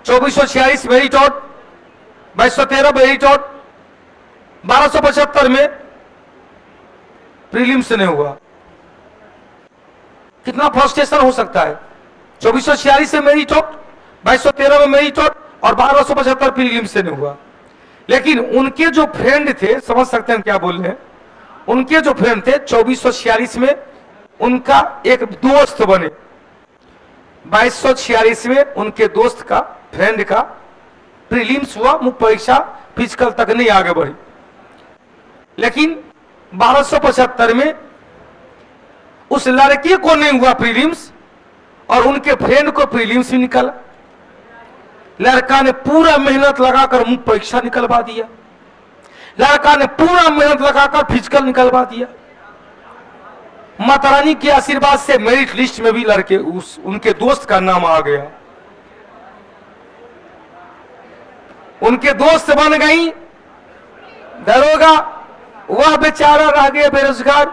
2446 merit out, 2213 merit out, 1275 में prelims नहीं हुआ। कितना फ्रस्ट्रेशन हो सकता है। 2446 में मेरिट आउट, 2213 में मेरिट आउट और 1275 प्रीलिम्स से नहीं हुआ। लेकिन उनके जो फ्रेंड थे, समझ सकते हैं क्या बोल रहे हैं, उनके जो फ्रेंड थे 2446 में उनका एक दोस्त बने, 2246 में उनके दोस्त का फ्रेंड का प्रीलिम्स हुआ, मुख्य परीक्षा फिजिकल तक नहीं आगे बढ़ी। लेकिन 1275 में उस लड़के को नहीं हुआ प्रीलिम्स और उनके फ्रेंड को प्रीलिम्स भी निकला। लड़का ने पूरा मेहनत लगाकर मुख्य परीक्षा निकलवा दिया, लड़का ने पूरा मेहनत लगाकर फिजिकल निकलवा दिया। माता रानी के आशीर्वाद से मेरिट लिस्ट में भी लड़के उनके दोस्त का नाम आ गया। उनके दोस्त बन गई दरोगा, वह बेचारा रह गया बेरोजगार।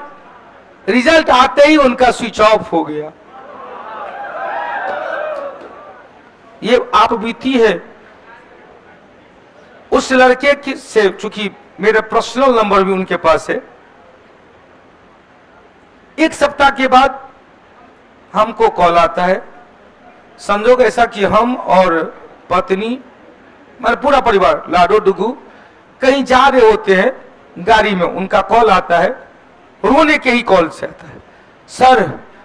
रिजल्ट आते ही उनका स्विच ऑफ हो गया। ये आप बीती है। उस लड़के से, चूंकि मेरा पर्सनल नंबर भी उनके पास है, एक सप्ताह के बाद हमको कॉल आता है। संजोग ऐसा कि हम और पत्नी, मेरा पूरा परिवार लाडो डुगू कहीं जा रहे होते हैं गाड़ी में, उनका कॉल आता है, रोने के ही कॉल से आता है।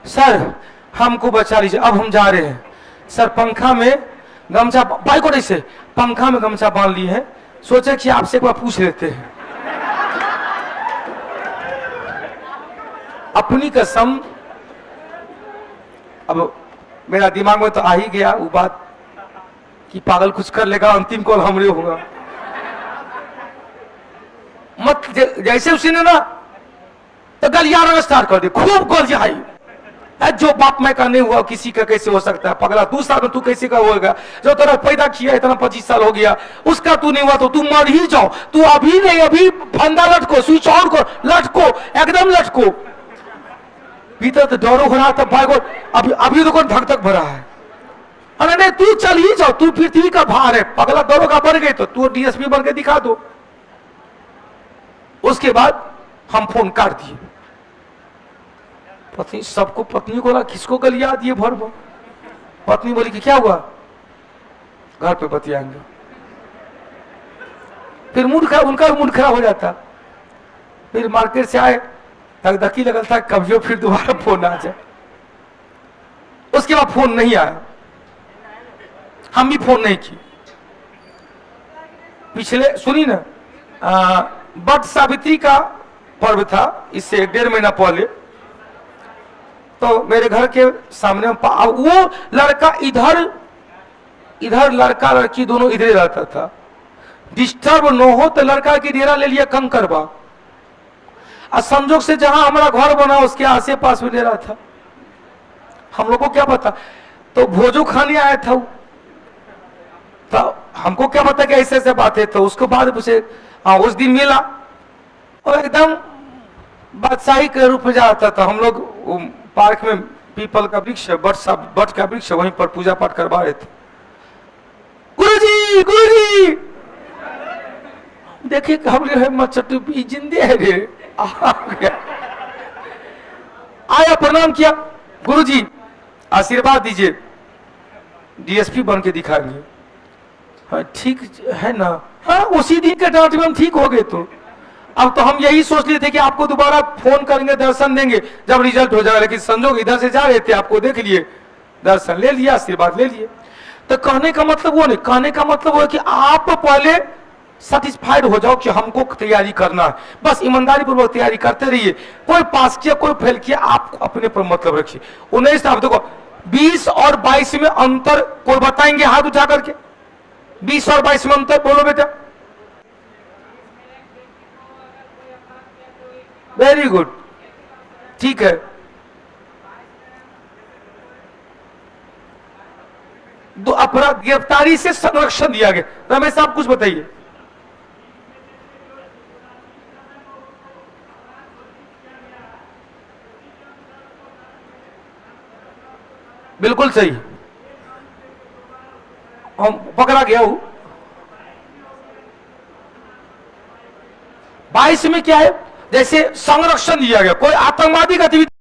सर हमको बचा लीजिए, अब हम जा रहे हैं। सर पंखा में गमछा, बाइक और ऐसे पंखा में गमछा बांध लिए हैं, सोचे कि आपसे एक बार पूछ लेते हैं। अपनी कसम, अब मेरा दिमाग में तो आ ही गया वो बात कि पागल कुछ कर लेगा, अंतिम कॉल हमरे होगा। मत जैसे उसने ना तो गलियारा स्टार्ट कर दे, खूब गल आई। जो बाप मैं का नहीं हुआ किसी का कैसे हो सकता है पगला, 2 साल में तू कैसे का होगा, जो तेरा पैदा किया इतना 25 साल हो गया, उसका तू नहीं हुआ तो तू मर ही जाओ। तू अभी नहीं, अभी फंदा लटको, स्विच ऑन को लटको, एकदम लटको। भीतर तो डरो हो रहा था भाई, अभी तो धक धक भरा है। अरे नहीं तू चल ही जाओ, तू पृथ्वी का भार है, पगला दरोगा बन गए तो तू डीएसपी बन के दिखा दो। उसके बाद हम फोन काट दिए। पत्नी, सबको पत्नी को लगा किसको गलिया दिए भर भर। पत्नी बोली कि क्या हुआ, घर पे बतियाएंगे। फिर उनका मूड खराब हो जाता। फिर मार्केट से आए, धकधकी लगल था कभी फिर दोबारा फोन आ जाए। उसके बाद फोन नहीं आया, हम भी फोन नहीं की। पिछले सुनी ना, वट सावित्री का पर्व था, इससे 1.5 महीना पहले। तो मेरे घर के सामने वो लड़का इधर लड़का लड़की दोनों इधर रहता था। डिस्टर्ब न हो तो लड़का की डेरा ले लिया कंकरबा, और संजोग से जहां हमारा घर बना उसके आसे पास में डेरा था। हम लोग को क्या पता, तो भोजो खाने आया था वो, तो हमको क्या पता कि ऐसे ऐसे बात है। तो उसको बाद पूछे, हाँ उस दिन मिला और एकदम बादशाही के रूप में जाता था। हम लोग पार्क में पीपल का वृक्ष है, बट का वृक्ष है, वहीं पर पूजा पाठ करवा रहे थे। गुरुजी देखिए हम मचटू भी जिंदे है रे। आया, प्रणाम किया, गुरुजी आशीर्वाद दीजिए, डीएसपी बन के दिखाएंगे। हाँ ठीक है ना, हाँ उसी दिन के डांट में हम ठीक हो गए। तो अब तो हम यही सोच लिए थे कि आपको दोबारा फोन करेंगे, दर्शन देंगे जब रिजल्ट हो जाएगा, लेकिन संजोग इधर से जा रहे थे, आपको देख लिए, दर्शन ले लिया, आशीर्वाद ले लिए। तो कहने का मतलब वो नहीं, कहने का मतलब वो है कि आप पहले सेटिस्फाइड हो जाओ कि हमको तैयारी करना है, बस ईमानदारी पूर्वक तैयारी करते रहिए। कोई पास किया कोई फेल किया, आप अपने पर मतलब रखिए। 19 आप देखो 20 और 22 में अंतर कोई बताएंगे हाथ उठा करके, 20 और 22 में अंतर बोलो बेटा। वेरी गुड, ठीक है। दो अपराध गिरफ्तारी से संरक्षण दिया गया। रमेश साहब कुछ बताइए। बिल्कुल सही। पकड़ा गया वो। 22 में क्या है, जैसे संरक्षण दिया गया, कोई आतंकवादी गतिविधि